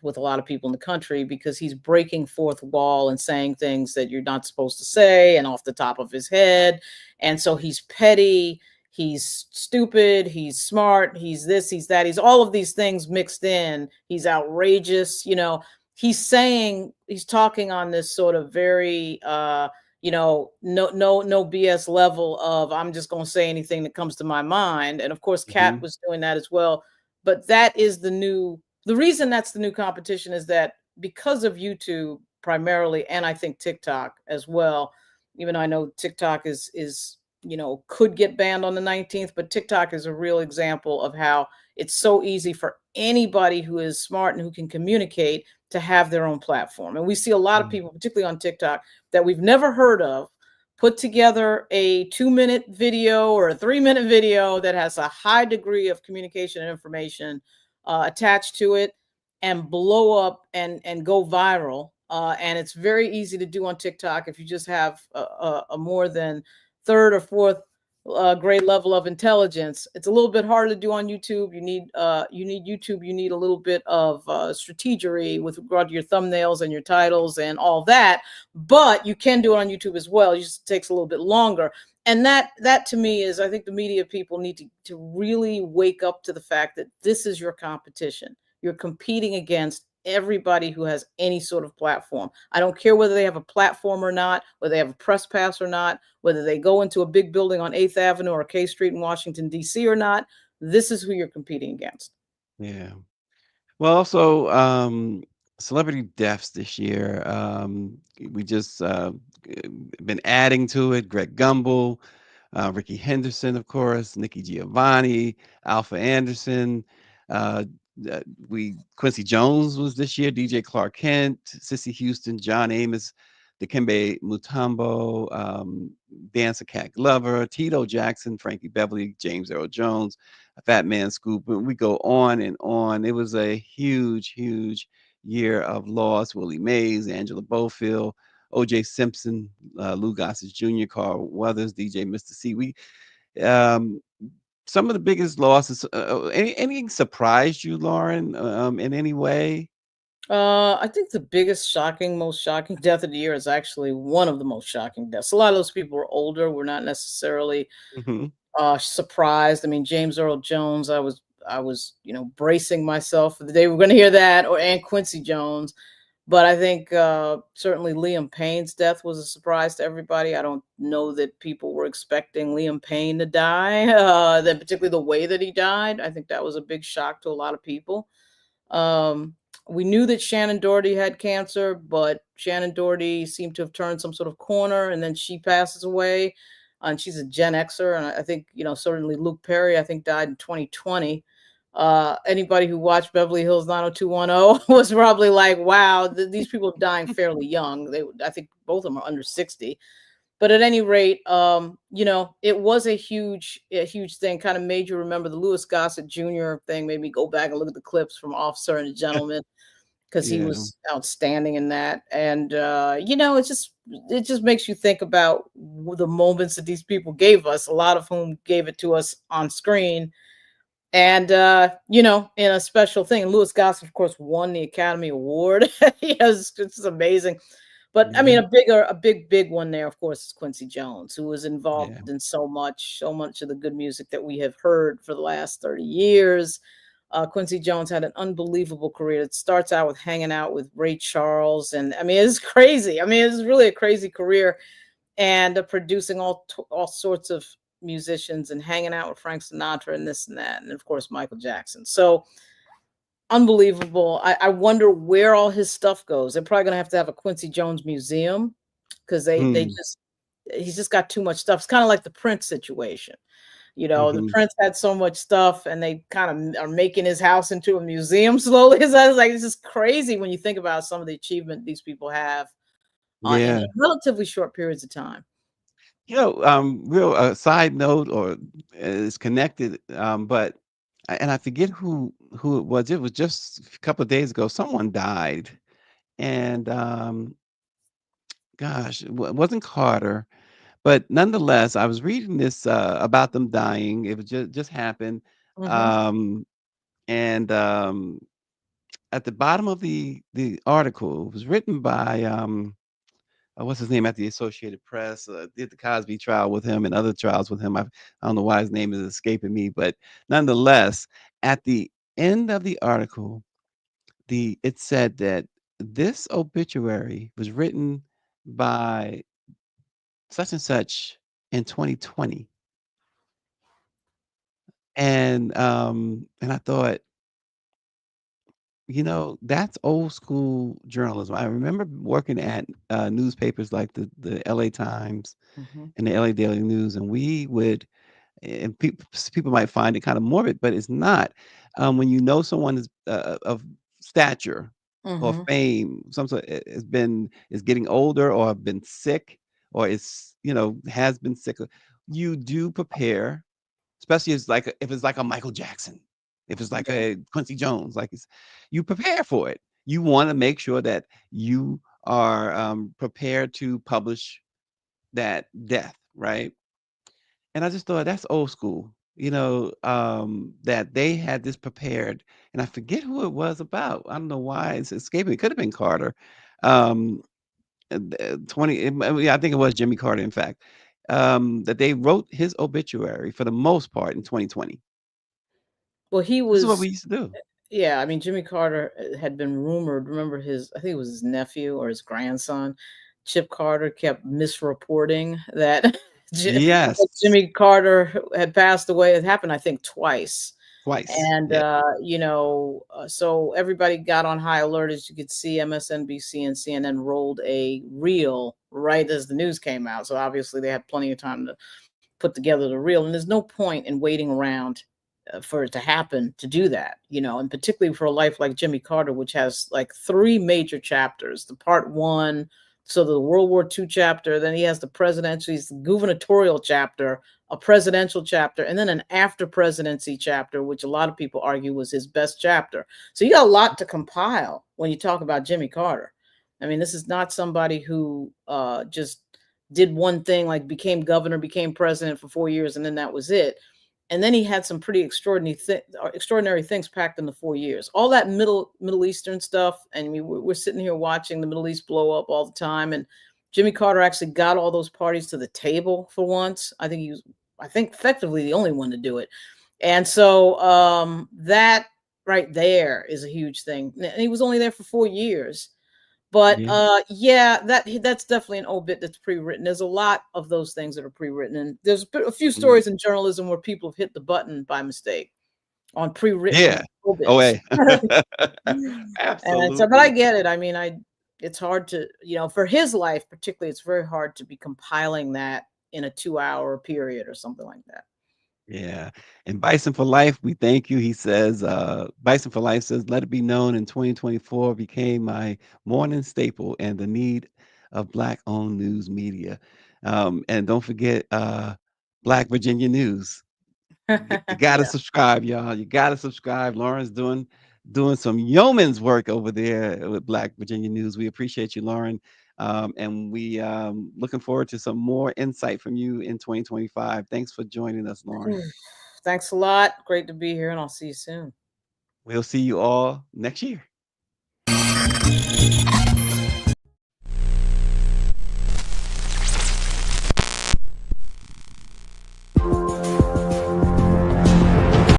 with a lot of people in the country, because he's breaking fourth wall and saying things that you're not supposed to say and off the top of his head. And so he's petty, he's stupid, he's smart, he's this, he's that, he's all of these things mixed in. He's outrageous, you know. He's talking on this sort of very you know, no BS level of I'm just going to say anything that comes to my mind. And of course, Cat Mhm. was doing that as well. But that is the reason that's the new competition, is that because of YouTube primarily, and I think TikTok as well. Even though I know TikTok is you know, could get banned on the 19th, but TikTok is a real example of how it's so easy for anybody who is smart and who can communicate to have their own platform. And we see a lot of Mm. people, particularly on TikTok, that we've never heard of, put together a 2-minute video or a 3-minute video that has a high degree of communication and information attached to it, and blow up and go viral. And it's very easy to do on TikTok if you just have a more than third or fourth grade level of intelligence. It's a little bit harder to do on YouTube. You need YouTube. You need a little bit of strategery with regard to your thumbnails and your titles and all that. But you can do it on YouTube as well. It just takes a little bit longer. And that to me is, I think the media people need to really wake up to the fact that this is your competition. You're competing against everybody who has any sort of platform. I don't care whether they have a platform or not, whether they have a press pass or not, whether they go into a big building on 8th Avenue or K Street in Washington, D.C. or not. This is who you're competing against. Yeah. Well, also, celebrity deaths this year. We just been adding to it. Greg Gumbel, Ricky Henderson, of course, Nikki Giovanni, Alpha Anderson. Uh, Quincy Jones was this year. DJ Clark Kent, Cissy Houston, John Amos, Dikembe Mutombo, Dancer Cat Glover, Tito Jackson, Frankie Beverly, James Earl Jones, Fat Man Scoop. And we go on and on. It was a huge, huge year of loss. Willie Mays, Angela Bofield, O.J. Simpson, Lou Gossett Jr., Carl Weathers, DJ Mr. C. Um, some of the biggest losses. Anything surprised you, Lauren, in any way? I think the most shocking death of the year is actually one of the most shocking deaths. A lot of those people were older. We're not necessarily Hmm. surprised. I mean, James Earl Jones, I was, you know, bracing myself for the day we're going to hear that, and Quincy Jones. But I think certainly Liam Payne's death was a surprise to everybody. I don't know that people were expecting Liam Payne to die, particularly the way that he died. I think that was a big shock to a lot of people. Um, We knew that Shannon Doherty had cancer, but Shannon Doherty seemed to have turned some sort of corner, and then she passes away. And she's a Gen Xer, and I think, certainly Luke Perry, I think, died in 2020. Anybody who watched Beverly Hills 90210 was probably like, wow, these people are dying fairly young. I think both of them are under 60. But at any rate, it was a huge thing. Kind of made you remember the Louis Gossett Jr. thing. Made me go back and look at the clips from Officer and a Gentleman, because he was outstanding in that. And it just makes you think about the moments that these people gave us. A lot of whom gave it to us on screen. And in a special thing, Louis Gossett, of course, won the Academy Award. Yes, it's amazing. But I mean, a big one there, of course, is Quincy Jones, who was involved in so much of the good music that we have heard for the last 30 years. Quincy Jones had an unbelievable career. It starts out with hanging out with Ray Charles, and I mean, it's crazy. I mean, it's really a crazy career, and producing all sorts of musicians and hanging out with Frank Sinatra and this and that, and of course Michael Jackson. So unbelievable. I wonder where all his stuff goes. They're probably gonna have to have a Quincy Jones museum, because he's just got too much stuff. It's kind of like the Prince situation. The Prince had so much stuff, and they kind of are making his house into a museum slowly. So I was like, it's just crazy when you think about some of the achievement these people have in relatively short periods of time. Real side note, or is connected, but and I forget who it was. It was just a couple of days ago. Someone died, and gosh, it wasn't Carter, but nonetheless, I was reading this about them dying. It was just happened, and at the bottom of the article, it was written by what's his name at the Associated Press, did the Cosby trial with him and other trials with him. I don't know why his name is escaping me, but nonetheless, at the end of the article, it said that this obituary was written by such and such in 2020. And I thought, that's old school journalism. I remember working at newspapers like the LA Times and the LA Daily News, and we would, and people might find it kind of morbid, but it's not. When someone is of stature or fame, some sort is getting older, or have been sick, or has been sick, you do prepare, especially if it's like a Michael Jackson. If it's like a Quincy Jones, you prepare for it. You want to make sure that you are prepared to publish that death, right? And I just thought that's old school, that they had this prepared. And I forget who it was about. I don't know why it's escaping. It could have been Carter. 20, I think it was Jimmy Carter, in fact, that they wrote his obituary for the most part in 2020. Well, This is what we used to do. yeah, I mean, Jimmy Carter had been rumored. Remember I think it was his nephew or his grandson, Chip Carter, kept misreporting that Yes, Jimmy Carter had passed away. It happened, I think, twice. twice. And, Yeah. so everybody got on high alert. As you could see, MSNBC and CNN rolled a reel right as the news came out. So obviously they had plenty of time to put together the reel. And there's no point in waiting around for it to happen to do that, and particularly for a life like Jimmy Carter, which has like 3 major chapters: the part 1, so the World War II chapter, then he has the gubernatorial chapter, a presidential chapter, and then an after presidency chapter, which a lot of people argue was his best chapter. So you got a lot to compile when you talk about Jimmy Carter. I mean, this is not somebody who just did one thing, like became governor, became president for 4 years, and then that was it. And then he had some pretty extraordinary things packed in the 4 years. All that Middle Eastern stuff, and we're sitting here watching the Middle East blow up all the time. And Jimmy Carter actually got all those parties to the table for once. I think effectively the only one to do it. And so that right there is a huge thing. And he was only there for 4 years. But that's definitely an obit that's pre-written. There's a lot of those things that are pre-written, and there's a few stories in journalism where people have hit the button by mistake. on pre-written Yeah. Oh, obits. hey. And so, but I Absolutely. get it. I mean, it's hard to, for his life particularly, it's very hard to be compiling that in a 2-hour period or something like that. Yeah. And Bison for Life, we thank you. He says, Bison for Life says, let it be known in 2024 became my morning staple and the need of Black-owned news media. And don't forget Black Virginia News. You gotta Yeah. subscribe, y'all. You gotta subscribe. Lauren's doing some yeoman's work over there with Black Virginia News. We appreciate you, Lauren. And we looking forward to some more insight from you in 2025. Thanks for joining us, Lauren. Thanks a lot. Great to be here, and I'll see you soon. We'll see you all next year.